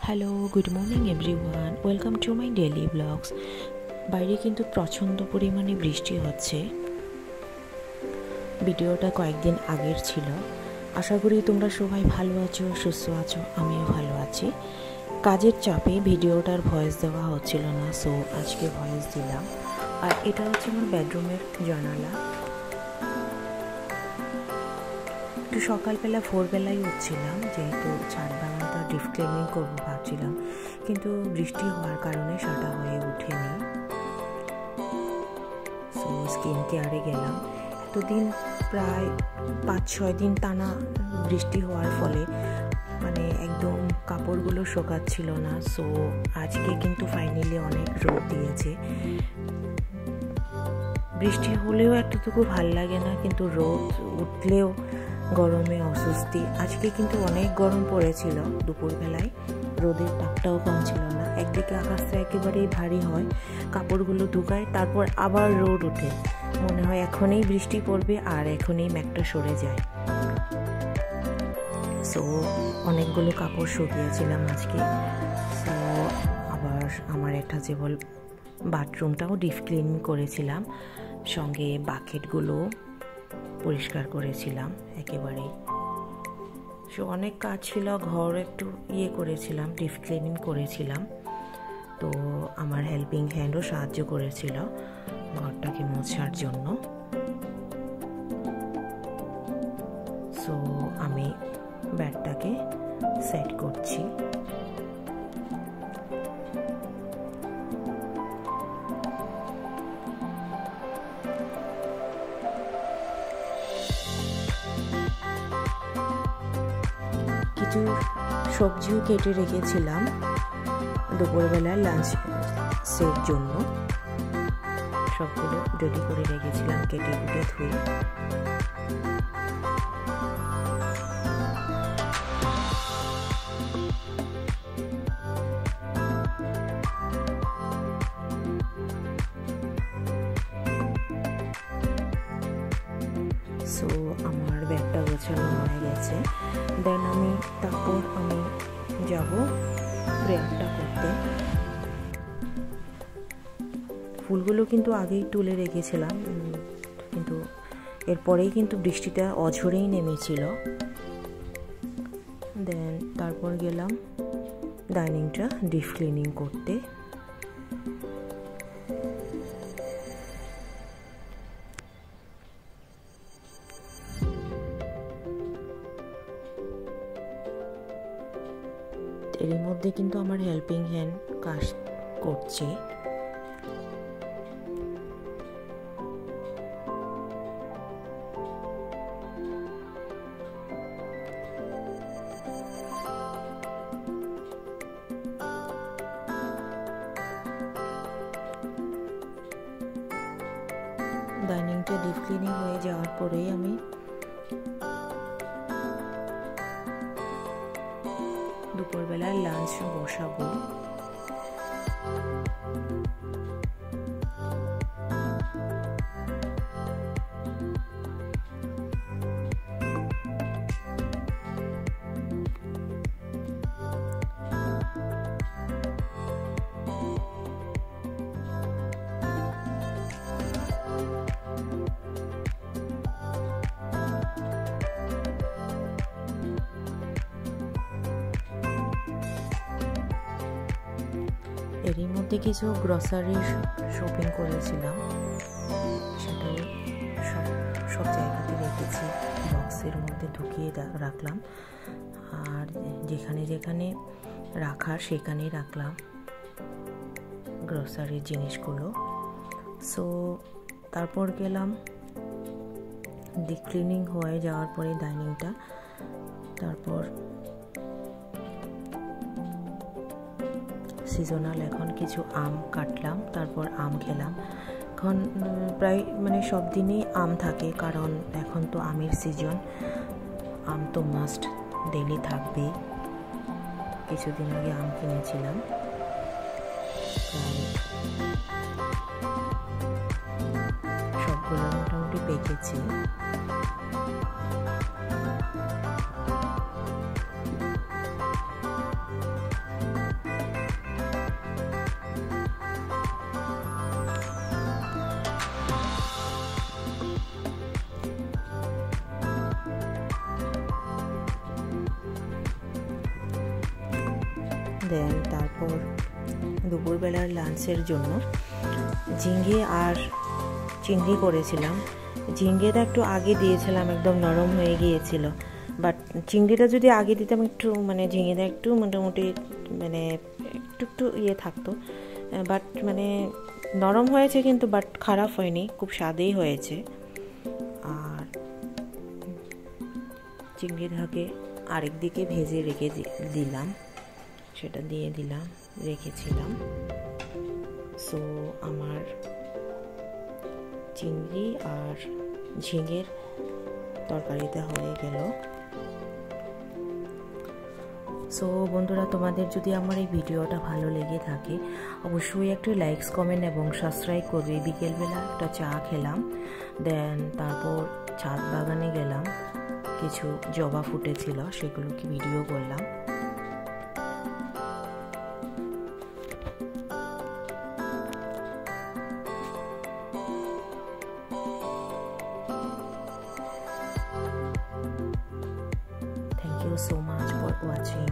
Hello, good morning everyone, welcome to my daily blogs. বাইরে কিন্তু প্রচণ্ড পরিমাণে বৃষ্টি হচ্ছে। ভিডিওটা কয়েকদিন আগের ছিল। আশা করি তোমরা সবাই ভালো আছো, সুস্থ আছো, আমিও ভালো আছি। কাজের চাপে ভিডিওটার ভয়েস দেওয়া হচ্ছিল না, সো আজকে ভয়েস দিলাম। আর এটা হচ্ছে আমার বেডরুমের জানালা। একটু সকালবেলা ভোরবেলায় উঠছিলাম, যেহেতু ছাদ বাগানটা ডিপ ক্লিনিং করবো ভাবছিলাম, কিন্তু বৃষ্টি হওয়ার কারণে সেটা হয়ে ওঠেনি। সো স্কিন কেয়ারে গেলাম। এতদিন প্রায় 5-6 দিন টানা বৃষ্টি হওয়ার ফলে একদম কাপড়গুলো শোকাচ্ছিল না। সো আজকে কিন্তু ফাইনালি অনেক রোদ দিয়েছে। বৃষ্টি হলেও এতটুকু ভাল লাগে না, কিন্তু রোদ উঠলেও গরমে অস্বস্তি। আজকে কিন্তু অনেক গরম পড়েছিল দুপুরবেলায়, রোদের তাপটাও কম ছিল না। একদিকে আকাশটা একেবারেই ভারী হয়, কাপড়গুলো ধুকায়, তারপর আবার রোদ ওঠে, মনে হয় এখনই বৃষ্টি পড়বে আর এখনই মেঘটা সরে যায়। সো অনেকগুলো কাপড় শুকিয়েছিলাম আজকে। সো আবার আমার একটা বাথরুমটাও ডিপ ক্লিন করেছিলাম, সঙ্গে বাকেটগুলো পরিষ্কার করেছিলাম একেবারেই। সো অনেক কাজ ছিল, ঘর একটু করেছিলাম, ডিপ ক্লিনিং করেছিলাম। তো আমার হেল্পিং হ্যান্ডও সাহায্য করেছিল ঘরটাকে মোছার জন্য। সো আমি ব্যাডটাকে সেট করছি। কিছু সবজিও কেটে রেখেছিলাম দুপুরবেলায় লাঞ্চের জন্য। সবগুলো রেডি করে রেখেছিলাম, কেটে কুটে ধুয়ে। সো আমার ব্যাগটা গোছানো হয়ে গেছে। দেন তারপর আমি যাব প্রেয়ারটা করতে। ফুলগুলো কিন্তু আগেই তুলে রেখেছিলাম, কিন্তু এরপরেই কিন্তু বৃষ্টিটা অঝরেই নেমেছিল। দেন তারপর গেলাম ডাইনিংটা ডিপ ক্লিনিং করতে। এর মধ্যে কিন্তু আমার হেল্পিং হ্যান্ড কাজ করছে। ডাইনিংটা ডিপ ক্লিনিং হয়ে যাওয়ার পরেই আমি দুপুরবেলায় লাঞ্চ বসাবো। এরই মধ্যে কিছু গ্রসারি শপিং করেছিলাম, সেটাও সব জায়গাতে রেখেছি, বক্সের মধ্যে ঢুকিয়ে রাখলাম। আর যেখানে যেখানে রাখার সেখানেই রাখলাম গ্রসারির জিনিসগুলো। সো তারপর গেলাম ডিপ ক্লিনিং হয়ে যাওয়ার পরে ডাইনিংটা। তারপর সিজনাল এখন কিছু আম কাটলাম, তারপর আম খেলাম। এখন প্রায় সব দিনই আম থাকে, কারণ এখন তো আমের সিজন, আম তো মাস্ট ডেইলি থাকবেই। কিছুদিন আগে আম কিনেছিলাম, সবগুলো মোটামুটি পেকেছে। দেন তারপর দুপুরবেলার লাঞ্চের জন্য ঝিঙে আর চিংড়ি করেছিলাম। ঝিঙেটা একটু আগে দিয়েছিলাম, একদম নরম হয়ে গিয়েছিল, বাট চিংড়িটা যদি আগে দিতাম একটু মানে ঝিঙেটা একটু মোটামুটি মানে একটু ইয়ে থাকতো, বাট মানে নরম হয়েছে কিন্তু বাট খারাপ হয়নি, খুব স্বাদেই হয়েছে। আর চিংড়িটাকে আরেক দিকে ভেজে রেখে দিলাম, সেটা দিয়ে দিলাম, রেখেছিলাম। সো আমার চিংড়ি আর ঝিঙের তরকারিটা হয়ে গেল। সো বন্ধুরা, তোমাদের যদি আমার এই ভিডিওটা ভালো লেগে থাকে অবশ্যই একটু লাইকস, কমেন্ট এবং সাবস্ক্রাইব করবে। বিকেলবেলা একটা চা খেলাম, দেন তারপর ছাদ বাগানে গেলাম, কিছু জবা ফুটেছিল সেগুলোকে ভিডিও করলাম। Thank you so much for watching.